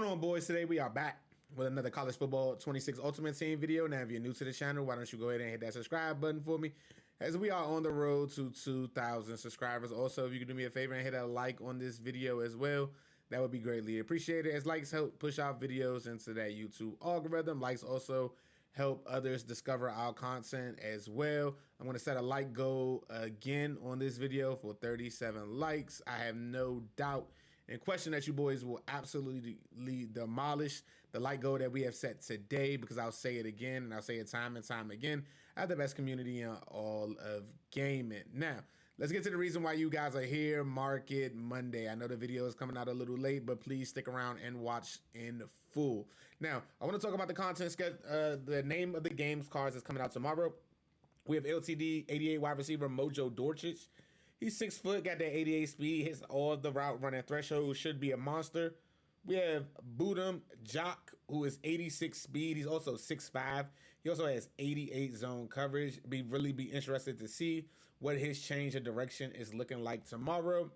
going on, boys? Today we are back with another College Football 26 Ultimate Team video. Now, if you're new to the channel, why don't you go ahead and hit that subscribe button for me, as we are on the road to 2,000 subscribers. Also, if you could do me a favor and hit a like on this video as well, that would be greatly appreciated, as likes help push our videos into that YouTube algorithm. Likes also help others discover our content as well. I'm going to set a like goal again on this video for 37 likes. I have no doubt and question that you boys will absolutely demolish the like goal that we have set today, because I'll say it again and I'll say it time and time again. I have the best community in all of gaming. Now, let's get to the reason why you guys are here. Market Monday. I know the video is coming out a little late, but please stick around and watch in full. Now, I want to talk about the content schedule. The name of the games cards is coming out tomorrow. We have LTD 88 wide receiver Mojo Dorchich. He's 6 foot, got that 88 speed, hits all the route running threshold, should be a monster. We have Budum Jock, who is 86 speed. He's also 6'5". He also has 88 zone coverage. Really be interested to see what his change of direction is looking like tomorrow.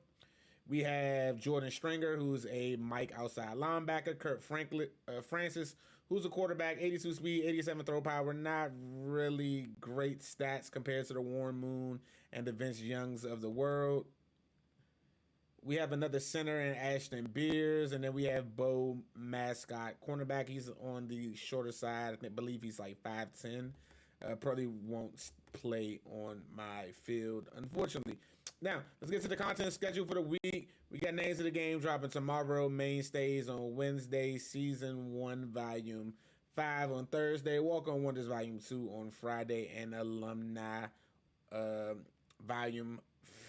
We have Jordan Stringer, who's a Mike outside linebacker. Kurt Francis, who's a quarterback, 82 speed, 87 throw power. Not really great stats compared to the Warren Moon and the Vince Youngs of the world. We have another center in Ashton Beers, and then we have Bo Mascot, cornerback. He's on the shorter side. I believe he's like 5'10". Probably won't play on my field, unfortunately. Now, let's get to the content schedule for the week. We got names of the game dropping tomorrow, mainstays on Wednesday, Season 1, Volume 5 on Thursday, Walk on Wonders Volume 2 on Friday, and Alumni Volume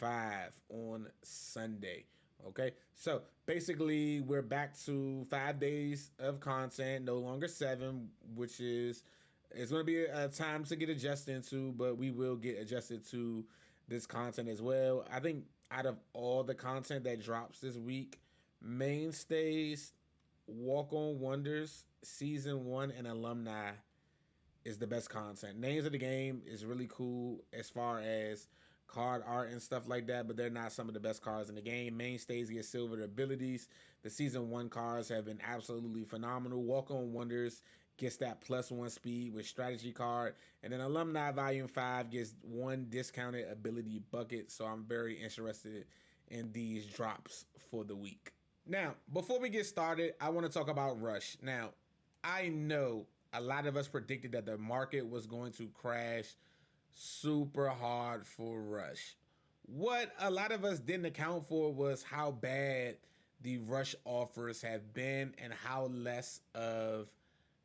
5 on Sunday. Okay, so basically we're back to 5 days of content, no longer 7, which is, it's going to be a time to get adjusted to, but we will get adjusted to this content as well. I think out of all the content that drops this week, mainstays, Walk on Wonders, Season 1, and Alumni is the best content. Names of the game is really cool as far as card art and stuff like that, but they're not some of the best cards in the game. Mainstays get silver abilities. The Season 1 cards have been absolutely phenomenal. Walk on Wonders gets that +1 speed with strategy card, and then Alumni Volume 5 gets 1 discounted ability bucket. So I'm very interested in these drops for the week. Now, before we get started, I want to talk about Rush. Now, I know a lot of us predicted that the market was going to crash super hard for Rush. What a lot of us didn't account for was how bad the Rush offers have been and how less of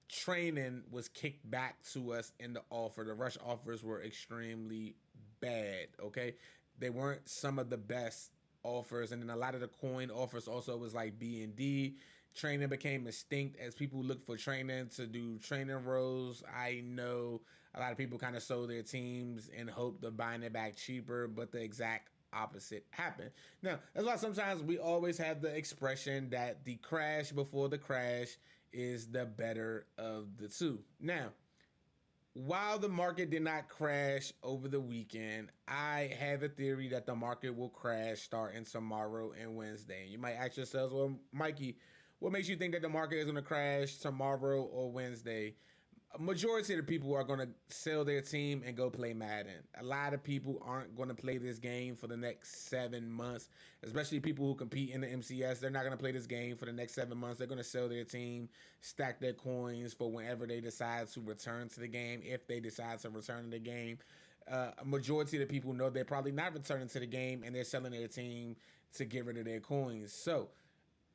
training was kicked back to us in the offer. The Rush offers were extremely bad, okay? They weren't some of the best offers, and then a lot of the coin offers also was like B and D. Training became extinct as people looked for training to do training roles. I know a lot of people kind of sold their teams in hope of buying it back cheaper, but the exact opposite happened. Now, that's why sometimes we always have the expression that the crash before the crash is the better of the two. Now, while the market did not crash over the weekend, I have a theory that the market will crash starting tomorrow and Wednesday. And you might ask yourselves, well, Mikey, what makes you think that the market is going to crash tomorrow or Wednesday? A majority of the people are going to sell their team and go play Madden. A lot of people aren't going to play this game for the next 7 months, especially people who compete in the MCS. They're not going to play this game for the next 7 months. They're going to sell their team, stack their coins for whenever they decide to return to the game, if they decide to return to the game. A majority of the people know they're probably not returning to the game, and they're selling their team to get rid of their coins. So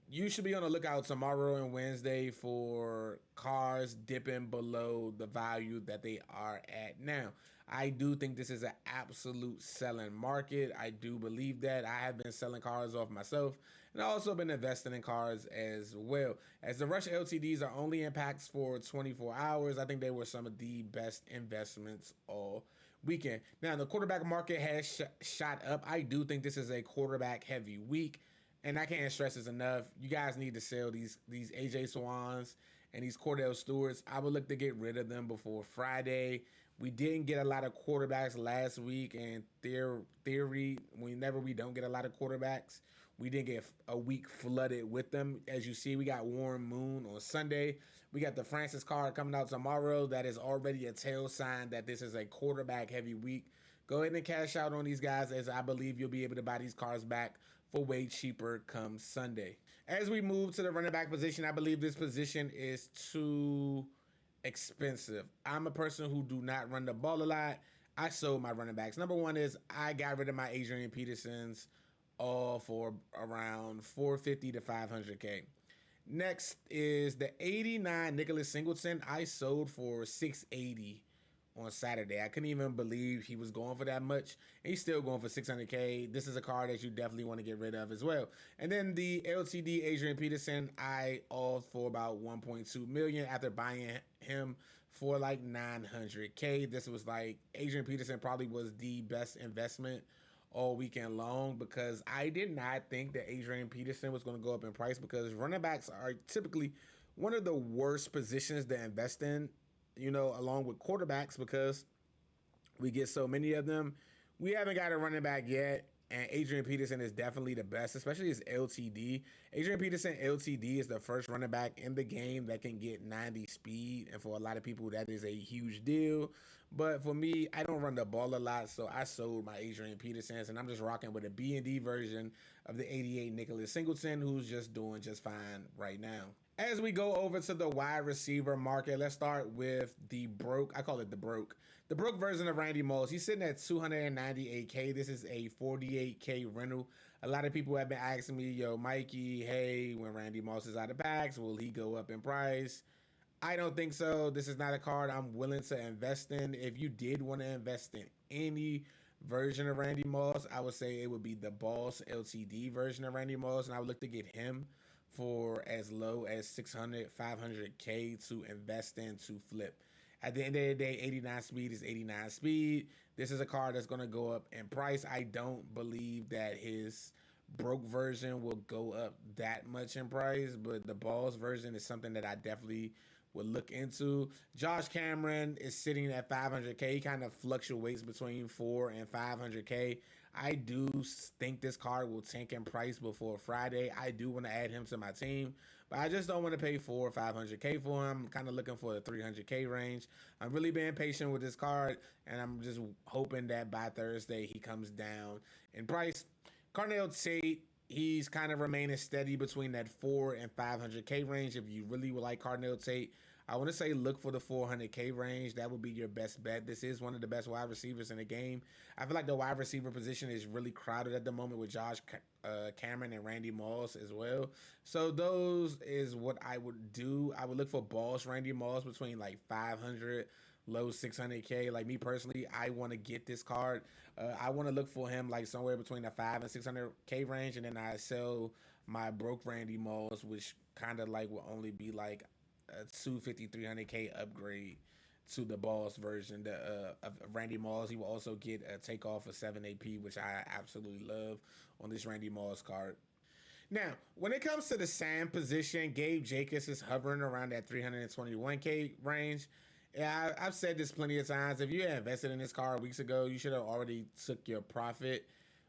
you should be on the lookout tomorrow and Wednesday for cars dipping below the value that they are at now. I do think this is an absolute selling market. I do believe that. I have been selling cars off myself, and I've also been investing in cars as well. As the Rush LTDs are only in packs for 24 hours, I think they were some of the best investments all weekend. Now, the quarterback market has shot up. I do think this is a quarterback heavy week. And I can't stress this enough. You guys need to sell these AJ Swans and these Cordell Stewarts. I would look to get rid of them before Friday. We didn't get a lot of quarterbacks last week, and theory, whenever we don't get a lot of quarterbacks, we didn't get a week flooded with them. As you see, we got Warren Moon on Sunday. We got the Francis card coming out tomorrow. That is already a tail sign that this is a quarterback heavy week. Go ahead and cash out on these guys, as I believe you'll be able to buy these cards back for way cheaper come Sunday. As we move to the running back position, I believe this position is too expensive. I'm a person who do not run the ball a lot. I sold my running backs. Number one is I got rid of my Adrian Petersons all for around 450 to 500K. Next is the 89 Nicholas Singleton. I sold for 680 on Saturday. I couldn't even believe he was going for that much. And he's still going for 600K. This is a card that you definitely want to get rid of as well. And then the LTD Adrian Peterson, I all for about 1.2 million after buying him for like 900K. This was like Adrian Peterson probably was the best investment all weekend long, because I did not think that Adrian Peterson was going to go up in price, because running backs are typically one of the worst positions to invest in, along with quarterbacks, because we get so many of them. We haven't got a running back yet, and Adrian Peterson is definitely the best, especially his LTD. Adrian Peterson LTD is the first running back in the game that can get 90 speed, and for a lot of people, that is a huge deal. But for me, I don't run the ball a lot, so I sold my Adrian Petersons, and I'm just rocking with a B&D version of the 88 Nicholas Singleton, who's just doing just fine right now. As we go over to the wide receiver market, let's start with the broke. I call it the broke. The broke version of Randy Moss. He's sitting at 298K. This is a 48K rental. A lot of people have been asking me, yo, Mikey, hey, when Randy Moss is out of packs, will he go up in price? I don't think so. This is not a card I'm willing to invest in. If you did want to invest in any version of Randy Moss, I would say it would be the Boss LTD version of Randy Moss, and I would look to get him for as low as 600, 500K to invest in to flip. At the end of the day, 89 speed is 89 speed. This is a card that's going to go up in price. I don't believe that his broke version will go up that much in price, but the Balls version is something that I definitely would look into. Josh Cameron is sitting at 500K. He kind of fluctuates between 4 and 500K. I do think this card will tank in price before Friday. I do want to add him to my team, but I just don't want to pay 4 or 500K for him. I'm kind of looking for the 300K range. I'm really being patient with this card, and I'm just hoping that by Thursday he comes down in price. Carnell Tate, he's kind of remaining steady between that 4 and 500K range. If you really would like Carnell Tate, I want to say look for the 400K range. That would be your best bet. This is one of the best wide receivers in the game. I feel like the wide receiver position is really crowded at the moment with Josh Cameron and Randy Moss as well. So those is what I would do. I would look for Boss Randy Moss between like 500, low 600K. Like me personally, I want to get this card. I want to look for him like somewhere between the 5 and 600K range, and then I sell my broke Randy Moss, which kind of like will only be like a 250, 300K upgrade to the Boss version of Randy Moss. He will also get a takeoff of 7 AP, which I absolutely love on this Randy Moss card. Now, when it comes to the Sam position, Gabe Jacobs is hovering around that 321K range. Yeah, I've said this plenty of times. If you had invested in this card weeks ago, you should have already took your profit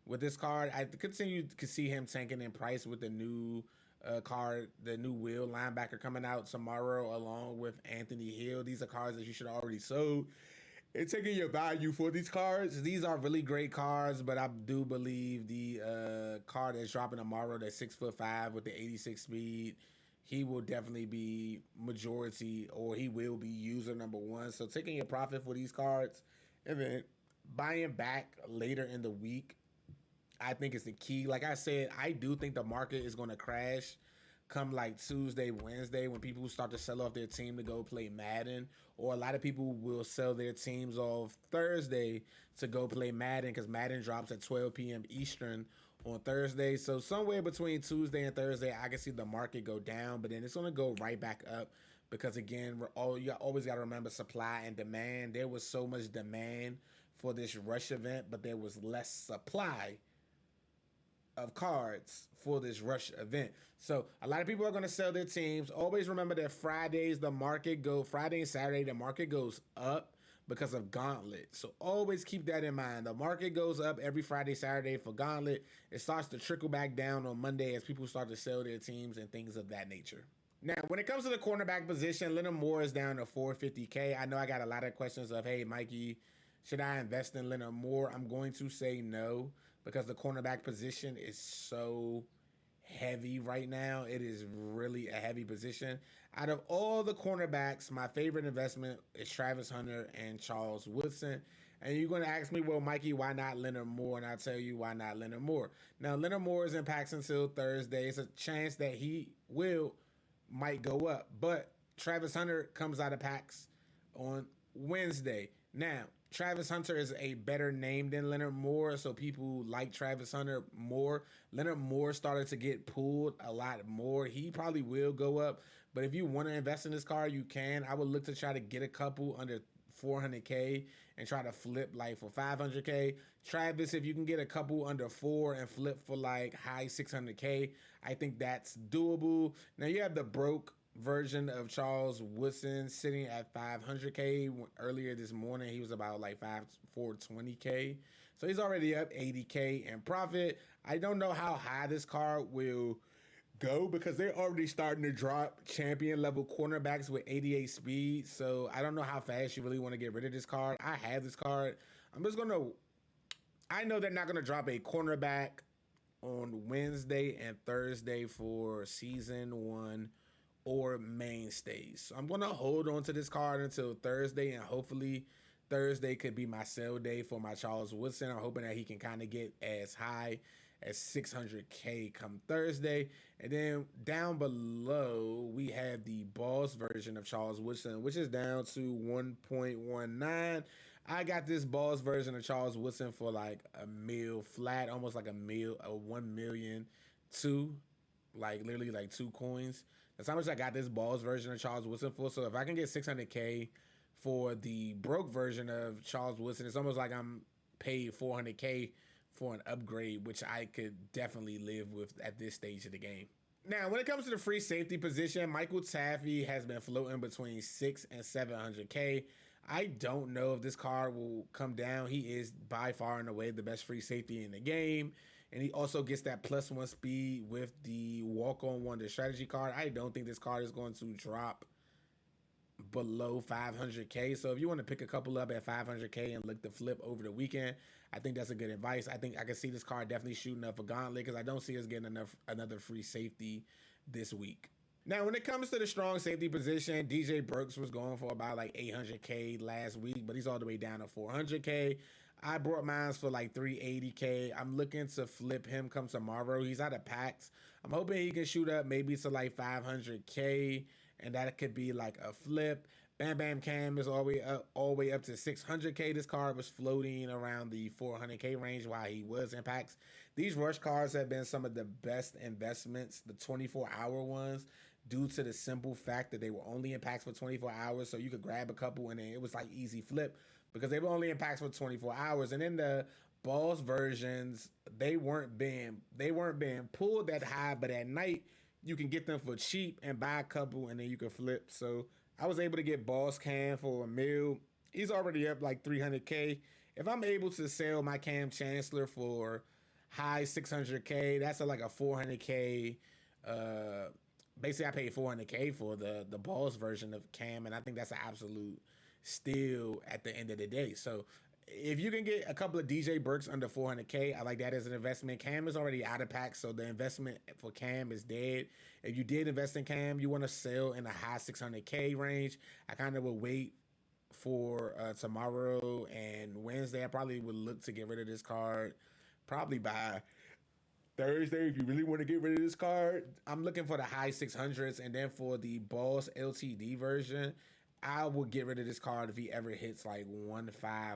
with this card. I continue to see him tanking in price with the new card, the new Will linebacker coming out tomorrow, along with Anthony Hill. These are cards that you should have already sold. And taking your value for these cards. These are really great cards, but I do believe the card that's dropping tomorrow, that 6'5" with the 86 speed, he will definitely be majority, or he will be user number one. So taking your profit for these cards and then buying back later in the week, I think is the key. Like I said, I do think the market is going to crash come like Tuesday, Wednesday, when people start to sell off their team to go play Madden, or a lot of people will sell their teams off Thursday to go play Madden, because Madden drops at 12 p.m. Eastern on Thursday. So somewhere between Tuesday and Thursday, I can see the market go down, but then it's going to go right back up, because again, you always got to remember supply and demand. There was so much demand for this rush event, but there was less supply of cards for this rush event. So a lot of people are going to sell their teams. Always remember that Friday and Saturday, the market goes up, because of Gauntlet. So always keep that in mind. The market goes up every Friday, Saturday for Gauntlet. It starts to trickle back down on Monday as people start to sell their teams and things of that nature. Now, when it comes to the cornerback position, Leonard Moore is down to 450K. I know I got a lot of questions of, hey, Mikey, should I invest in Leonard Moore? I'm going to say no because the cornerback position is so heavy right now. It is really a heavy position. Out of all the cornerbacks, my favorite investment is Travis Hunter and Charles Woodson. And you're going to ask me, well, Mikey, why not Leonard Moore? And I'll tell you why not Leonard Moore. Now, Leonard Moore is in packs until Thursday. It's a chance that he might go up. But Travis Hunter comes out of packs on Wednesday. Now, Travis Hunter is a better name than Leonard Moore, so people like Travis Hunter more. Leonard Moore started to get pulled a lot more. He probably will go up, but if you want to invest in this car, you can. I would look to try to get a couple under 400K and try to flip like for 500K. Travis, if you can get a couple under 4 and flip for like high 600K, I think that's doable. Now you have the broke version of Charles Woodson sitting at 500K. Earlier this morning he was about like 420K, so he's already up 80K in profit. I don't know how high this card will go because they're already starting to drop champion level cornerbacks with 88 speed, so I don't know how fast you really want to get rid of this card. I have this card. I know they're not gonna drop a cornerback on Wednesday and Thursday for season 1 or mainstays. So I'm going to hold on to this card until Thursday, and hopefully Thursday could be my sell day for my Charles Woodson. I'm hoping that he can kind of get as high as 600K come Thursday. And then down below, we have the boss version of Charles Woodson, which is down to 1.19. I got this boss version of Charles Woodson for like a mil flat, almost like a 1 million, like literally like 2 coins. That's how much I got this balls version of Charles Woodson for. So if I can get 600K for the broke version of Charles Woodson, it's almost like I'm paid 400K for an upgrade, which I could definitely live with at this stage of the game. Now, when it comes to the free safety position, Michael Taffy has been floating between 6 and 700K. I don't know if this card will come down. He is by far and away the best free safety in the game. And he also gets that +1 speed with the walk-on wonder strategy card. I don't think this card is going to drop below 500K. So if you want to pick a couple up at 500K and look to flip over the weekend, I think that's a good advice. I think I can see this card definitely shooting up a Gauntlet because I don't see us getting another free safety this week. Now, when it comes to the strong safety position, DJ Brooks was going for about like 800K last week, but he's all the way down to 400K. I brought mine for like 380K. I'm looking to flip him come tomorrow. He's out of packs. I'm hoping he can shoot up maybe to like 500K, and that could be like a flip. Bam Bam Cam is all the way up to 600K. This card was floating around the 400K range while he was in packs. These rush cards have been some of the best investments, the 24-hour ones, due to the simple fact that they were only in packs for 24 hours. So you could grab a couple and then it was like easy flip because they were only in packs for 24 hours. And then the balls versions, they weren't being pulled that high, but at night you can get them for cheap and buy a couple and then you can flip. So I was able to get Boss Cam for a mil. He's already up like 300K. If I'm able to sell my Cam Chancellor for high 600K, that's like a 400K. Basically, I paid 400K for the Boss version of Cam, and I think that's an absolute steal at the end of the day. So if you can get a couple of DJ Burks under 400K, I like that as an investment. Cam is already out of pack, so the investment for Cam is dead. If you did invest in Cam, you want to sell in the high 600K range. I kind of would wait for tomorrow and Wednesday. I probably would look to get rid of this card probably by Thursday if you really want to get rid of this card. I'm looking for the high 600s, and then for the Boss LTD version, I will get rid of this card if he ever hits like 1.5,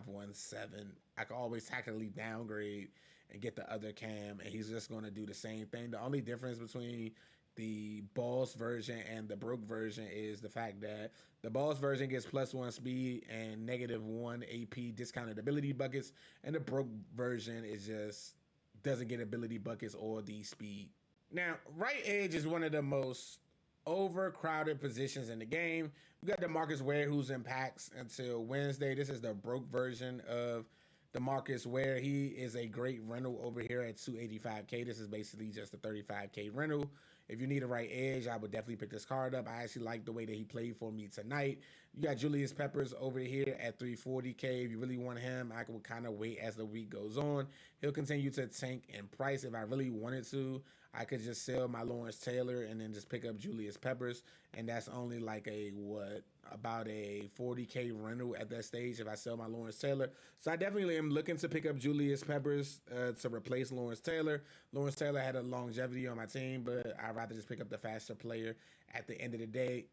1.7. I can always tactically downgrade and get the other Cam, and he's just going to do the same thing. The only difference between the Boss version and the Broke version is the fact that the Boss version gets +1 speed and -1 AP discounted ability buckets, and the Broke version is just doesn't get ability buckets or the speed. Now, right edge is one of the most overcrowded positions in the game. We got DeMarcus Ware, who's in packs until Wednesday. This is the broke version of DeMarcus Ware. He is a great rental over here at 285K. This is basically just a 35K rental. If you need a right edge, I would definitely pick this card up. I actually like the way that he played for me tonight. You got Julius Peppers over here at 340K. If you really want him, I would kind of wait as the week goes on. He'll continue to tank in price. If I really wanted to, I could just sell my Lawrence Taylor and then just pick up Julius Peppers. And that's only like about a 40K rental at that stage if I sell my Lawrence Taylor. So I definitely am looking to pick up Julius Peppers to replace Lawrence Taylor. Lawrence Taylor had a longevity on my team, but I'd rather just pick up the faster player at the end of the day.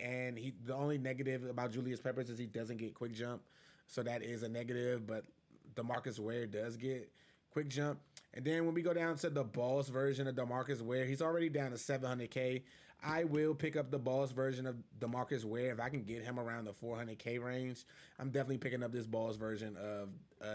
And the only negative about Julius Peppers is he doesn't get quick jump. So that is a negative, but DeMarcus Ware does get quick jump. And then when we go down to the boss version of DeMarcus Ware, he's already down to 700K. I will pick up the boss version of DeMarcus Ware if I can get him around the 400K range. I'm definitely picking up this boss version of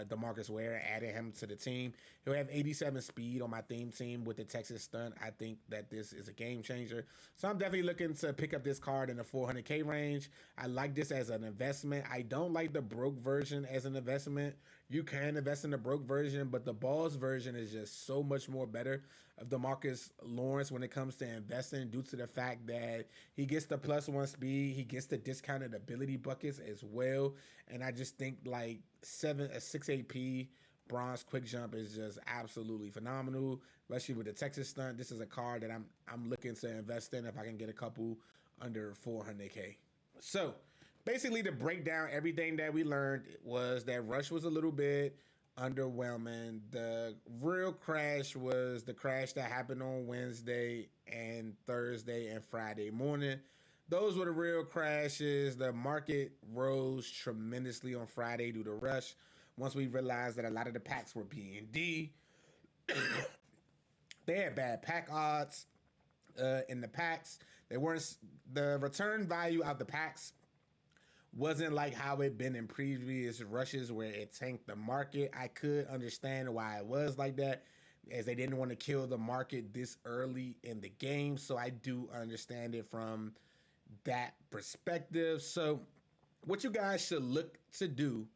DeMarcus Ware, adding him to the team. He'll have 87 speed on my theme team with the Texas stunt. I think that this is a game changer. So I'm definitely looking to pick up this card in the 400K range. I like this as an investment. I don't like the broke version as an investment. You can invest in the broke version, but the boss version is just so much more better of DeMarcus Lawrence when it comes to investing due to the fact that he gets the +1 speed, he gets the discounted ability buckets as well, and I just think like 6 AP bronze quick jump is just absolutely phenomenal, especially with the Texas stunt. This is a card that I'm looking to invest in if I can get a couple under 400K. So basically, to break down everything that we learned was that Rush was a little bit underwhelming. The real crash was the crash that happened on Wednesday and Thursday and Friday morning. Those were the real crashes. The market rose tremendously on Friday due to Rush. Once we realized that a lot of the packs were B&D, they had bad pack odds in the packs. They weren't the return value of the packs wasn't like how it been in previous rushes where it tanked the market. I could understand why it was like that, as they didn't want to kill the market this early in the game. So I do understand it from that perspective. So what you guys should look to do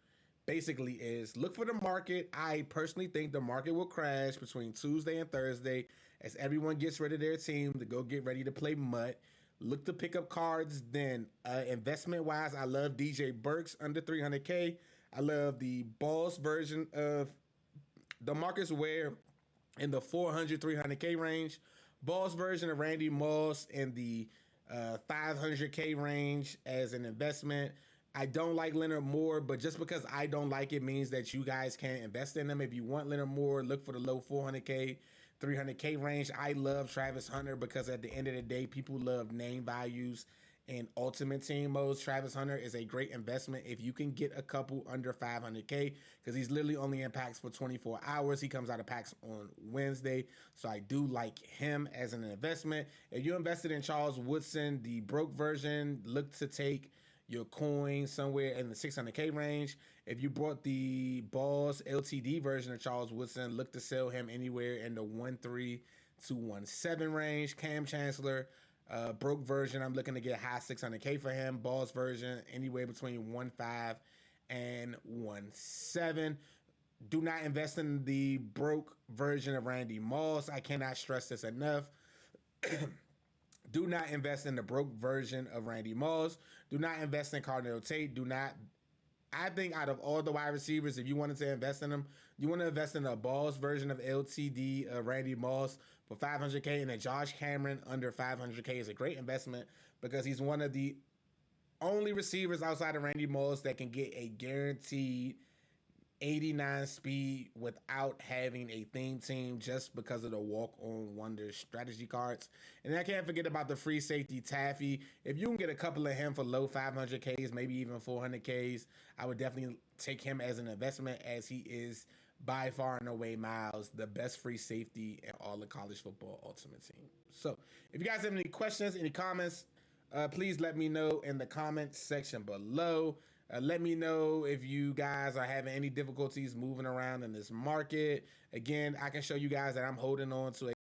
basically is look for the market. I personally think the market will crash between Tuesday and Thursday as everyone gets rid of their team to go get ready to play MUT. Look to pick up cards then. Investment wise, I love DJ Burks under 300K. I love the boss version of DeMarcus Ware in the 400, 300K range. Boss version of Randy Moss in the 500K range as an investment. I don't like Leonard Moore, but just because I don't like it means that you guys can't invest in them. If you want Leonard Moore, look for the low 400K, 300K range. I love Travis Hunter because at the end of the day, people love name values in ultimate team modes. Travis Hunter is a great investment if you can get a couple under 500K because he's literally only in packs for 24 hours. He comes out of packs on Wednesday, so I do like him as an investment. If you invested in Charles Woodson, the broke version, look to take your coin somewhere in the 600K range. If you bought the Balls LTD version of Charles Woodson, look to sell him anywhere in the 1.3 to 1.7 range. Cam Chancellor, broke version, I'm looking to get high 600K for him. Balls version, anywhere between 1.5 and 1.7. Do not invest in the broke version of Randy Moss. I cannot stress this enough. Do not invest in the broke version of Randy Moss. Do not invest in Cardinal Tate. Do not. I think out of all the wide receivers, if you wanted to invest in them, you want to invest in a Balls version of LTD Randy Moss for 500K, and a Josh Cameron under 500K is a great investment because he's one of the only receivers outside of Randy Moss that can get a guaranteed 89 speed without having a theme team just because of the walk-on wonder strategy cards. And I can't forget about the free safety Taffy. If you can get a couple of him for low 500Ks, maybe even 400Ks, I would definitely take him as an investment, as he is by far and away miles the best free safety in all the college football ultimate team. So if you guys have any questions, any comments, please let me know in the comments section below. Let me know if you guys are having any difficulties moving around in this market. Again, I can show you guys that I'm holding on to a